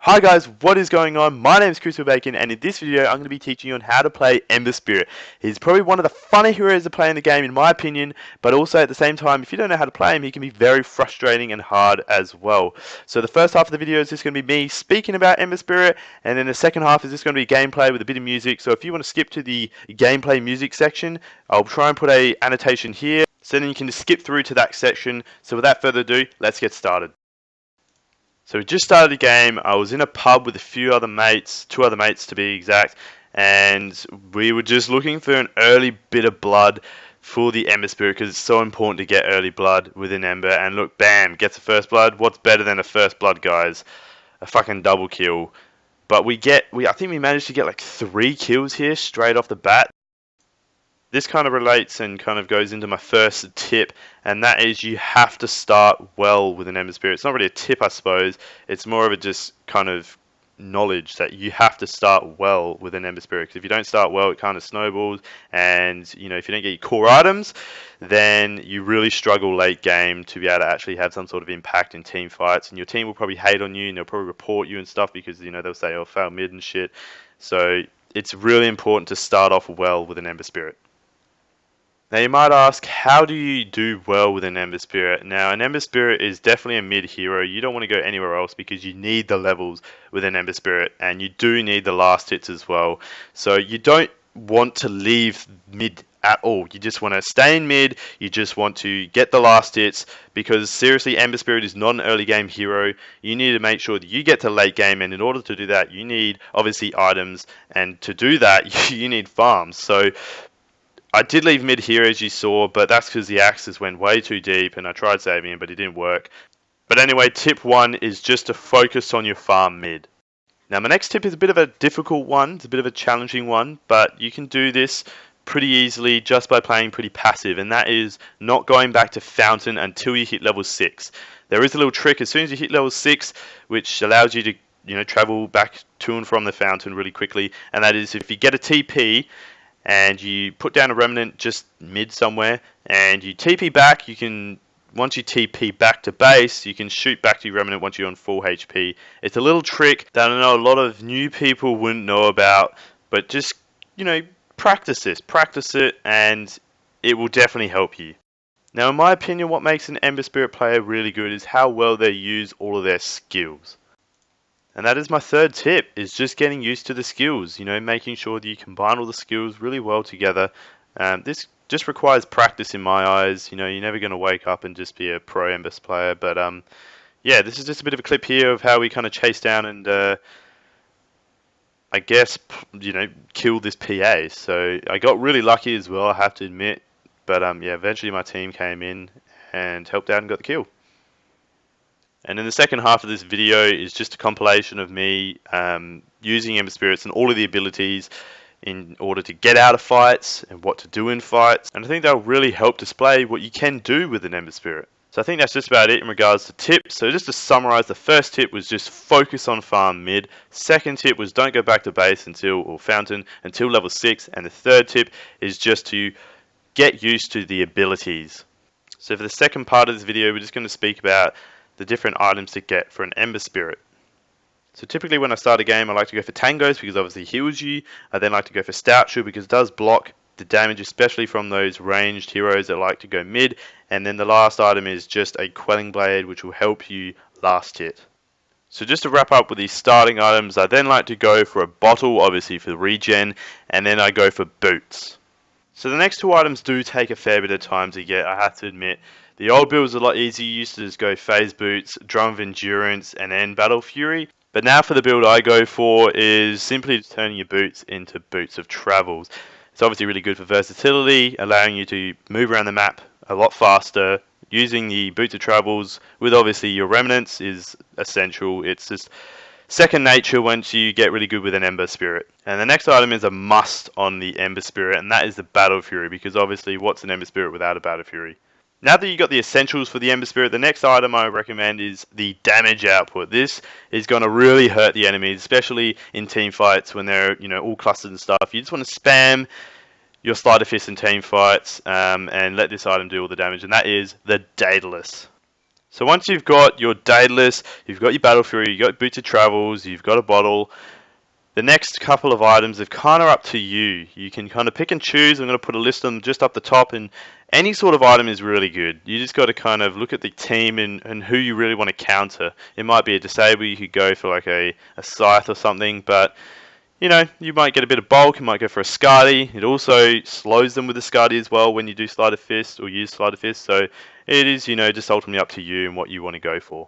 Hi guys, what is going on? My name is Chris Bacon, and in this video I'm going to be teaching you on how to play Ember Spirit. He's probably one of the funny heroes to play in the game in my opinion, but also at the same time, if you don't know how to play him, he can be very frustrating and hard as well. So the first half of the video is just going to be me speaking about Ember Spirit, and then the second half is just going to be gameplay with a bit of music. So if you want to skip to the gameplay music section, I'll try and put a annotation here, so then you can just skip through to that section. So without further ado, let's get started. So we just started the game. I was in a pub with a few other mates, two other mates to be exact, and we were just looking for an early bit of blood for the Ember Spirit because it's so important to get early blood with an Ember. And look, bam, gets a first blood. What's better than a first blood, guys? A fucking double kill. But I think we managed to get like 3 kills here straight off the bat. This kind of relates and kind of goes into my first tip, and that is you have to start well with an Ember Spirit. It's not really a tip, I suppose. It's more of a just kind of knowledge that you have to start well with an Ember Spirit. Because if you don't start well, it kind of snowballs, and if you don't get your core items, then you really struggle late game to be able to actually have some sort of impact in team fights, and your team will probably hate on you and they'll probably report you and stuff because they'll say, "Oh, fail mid" and shit. So it's really important to start off well with an Ember Spirit. Now you might ask, how do you do well with an Ember Spirit? Now an Ember Spirit is definitely a mid hero. You don't want to go anywhere else because you need the levels with an Ember Spirit, and you do need the last hits as well. So you don't want to leave mid at all. You just want to stay in mid. You just want to get the last hits, because seriously, Ember Spirit is not an early game hero. You need to make sure that you get to late game, and in order to do that, you need obviously items, and to do that you need farms. So I did leave mid here, as you saw, but that's because the axes went way too deep, and I tried saving him, but it didn't work. But anyway, tip 1 is just to focus on your farm mid. Now my next tip is a bit of a difficult one, it's a bit of a challenging one, but you can do this pretty easily just by playing pretty passive, and that is not going back to Fountain until you hit level 6. There is a little trick as soon as you hit level 6, which allows you to travel back to and from the Fountain really quickly, and that is if you get a TP, and you put down a remnant just mid somewhere, and you TP back, once you TP back to base, you can shoot back to your remnant once you're on full HP. It's a little trick that I know a lot of new people wouldn't know about, but just, practice it, and it will definitely help you. Now, in my opinion, what makes an Ember Spirit player really good is how well they use all of their skills. And that is my third tip, is just getting used to the skills, making sure that you combine all the skills really well together. This just requires practice in my eyes. You're never going to wake up and just be a pro Ember player. But yeah, this is just a bit of a clip here of how we kind of chase down and I guess, kill this PA. So I got really lucky as well, I have to admit. But yeah, eventually my team came in and helped out and got the kill. And in the second half of this video is just a compilation of me using Ember Spirits and all of the abilities in order to get out of fights and what to do in fights. And I think that'll really help display what you can do with an Ember Spirit. So I think that's just about it in regards to tips. So just to summarize, the first tip was just focus on farm mid. Second tip was don't go back to base or Fountain until level 6. And the third tip is just to get used to the abilities. So for the second part of this video, we're just going to speak about the different items to get for an Ember Spirit. So typically when I start a game, I like to go for Tangos because obviously it heals you. I then like to go for Stout Shoe because it does block the damage, especially from those ranged heroes that like to go mid. And then the last item is just a Quelling Blade, which will help you last hit. So just to wrap up with these starting items, I then like to go for a bottle, obviously for the regen, and then I go for boots. So the next 2 items do take a fair bit of time to get, I have to admit. The old build was a lot easier. You used to just go Phase Boots, Drum of Endurance, and then Battle Fury. But now for the build I go for is simply turning your boots into Boots of Travels. It's obviously really good for versatility, allowing you to move around the map a lot faster. Using the Boots of Travels with obviously your remnants is essential. It's just second nature once you get really good with an Ember Spirit. And the next item is a must on the Ember Spirit, and that is the Battle Fury, because obviously what's an Ember Spirit without a Battle Fury? Now that you've got the essentials for the Ember Spirit, the next item I recommend is the damage output. This is going to really hurt the enemies, especially in team fights when they're all clustered and stuff. You just want to spam your Slider Fist in team fights and let this item do all the damage, and that is the Daedalus. So once you've got your Daedalus, you've got your Battle Fury, you've got Boots of Travels, you've got a bottle, the next couple of items are kind of up to you. You can kind of pick and choose. I'm going to put a list of them just up the top, and any sort of item is really good. You just got to kind of look at the team and who you really want to counter. It might be a disable, you could go for like a scythe or something, but you know, you might get a bit of bulk, you might go for a Skadi. It also slows them with the Skadi as well when you do Sleight of Fist or use Sleight of Fist, so it is, you know, just ultimately up to you and what you want to go for.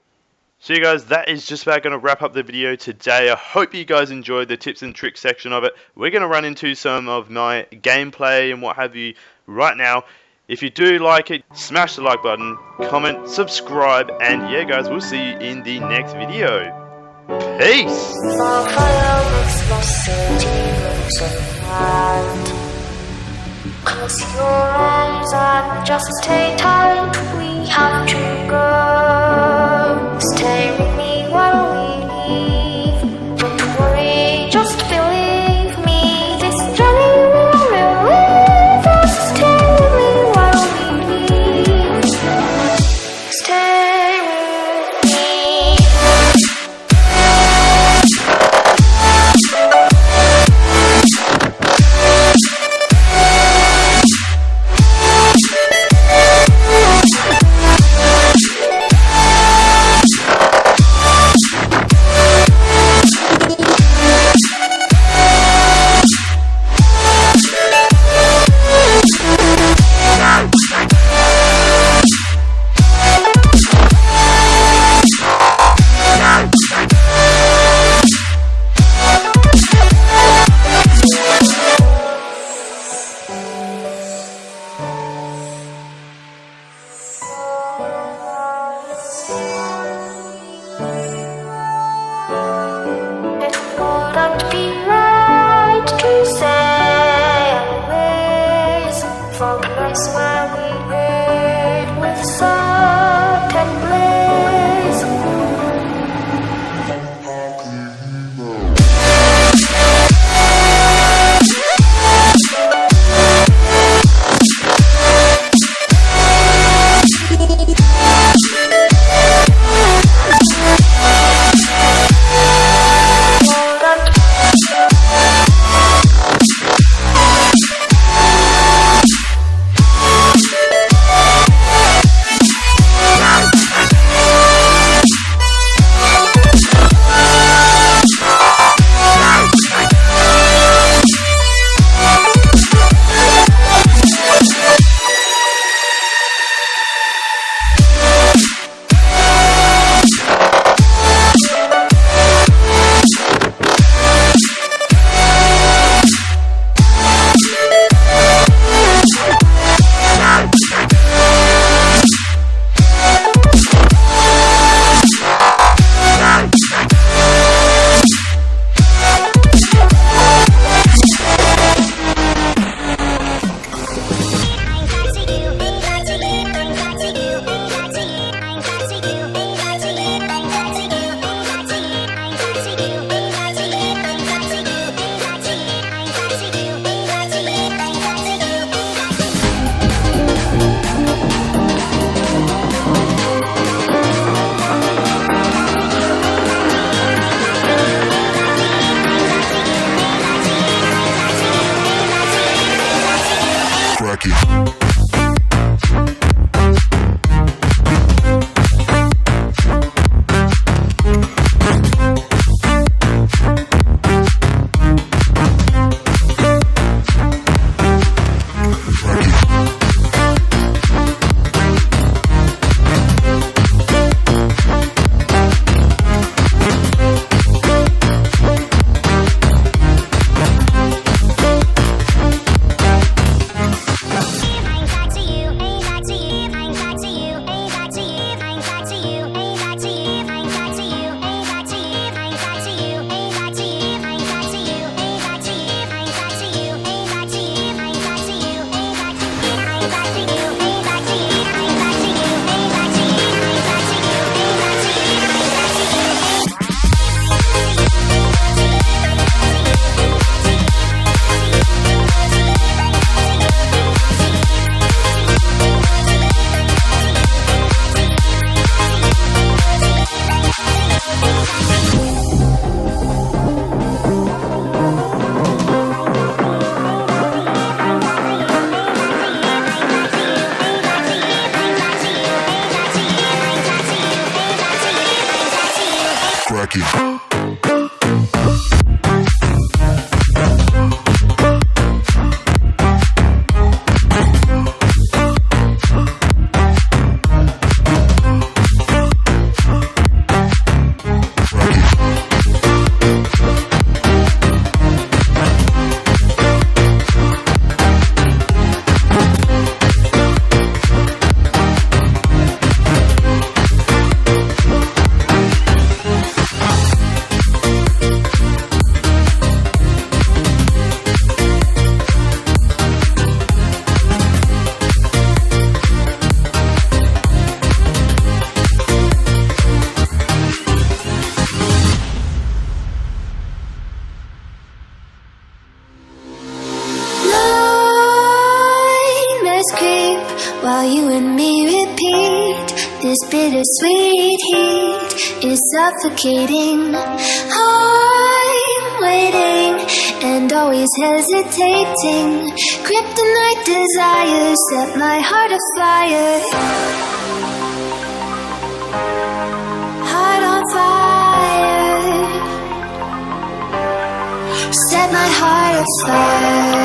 So you guys, that is just about going to wrap up the video today. I hope you guys enjoyed the tips and tricks section of it. We're going to run into some of my gameplay and what have you right now. If you do like it, smash the like button, comment, subscribe, and yeah guys, we'll see you in the next video. Peace! Close your eyes and just stay tight. We have to go. Stay with me while we leave. Don't worry, just believe me. This journey will relieve us. Stay with me while we leave. Stay with me. Creep while you and me repeat. This bittersweet heat is suffocating. I'm waiting and always hesitating. Kryptonite desires set my heart afire. Heart on fire. Set my heart afire.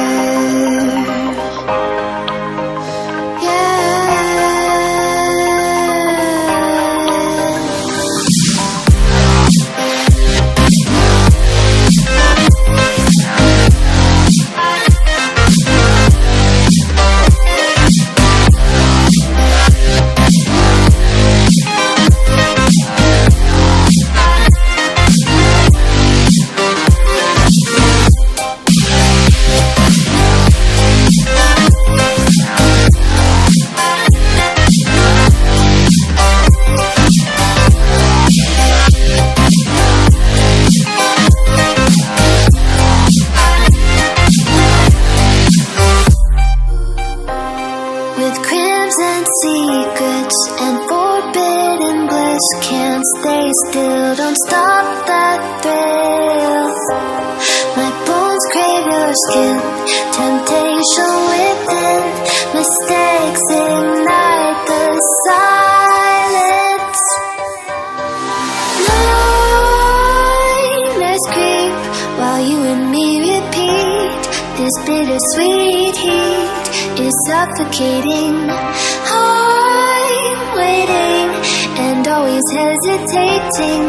Secrets and forbidden bliss, can't stay still, don't stop that thrill. My bones crave your skin, temptation within, mistakes ignite the silence. Nightmares creep while you and me repeat. This bittersweet heat is suffocating. I'm waiting and always hesitating.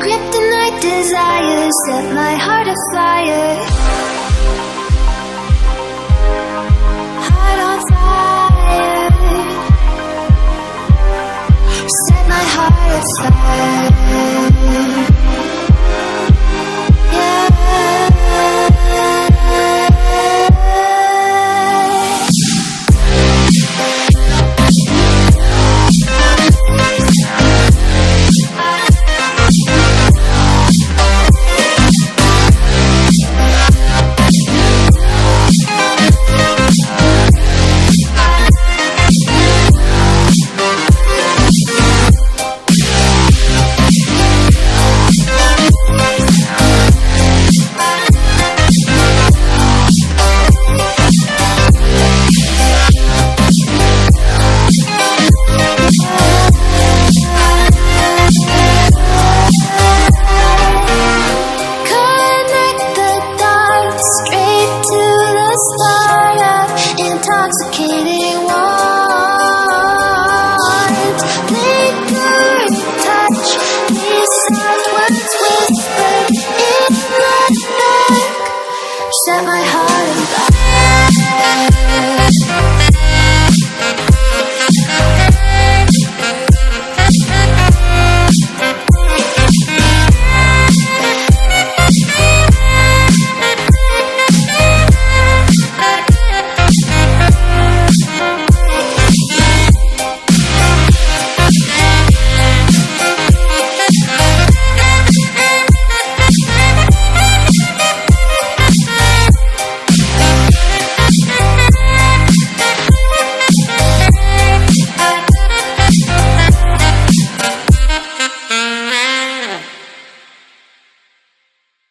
Kryptonite desires set my heart afire. Heart on fire.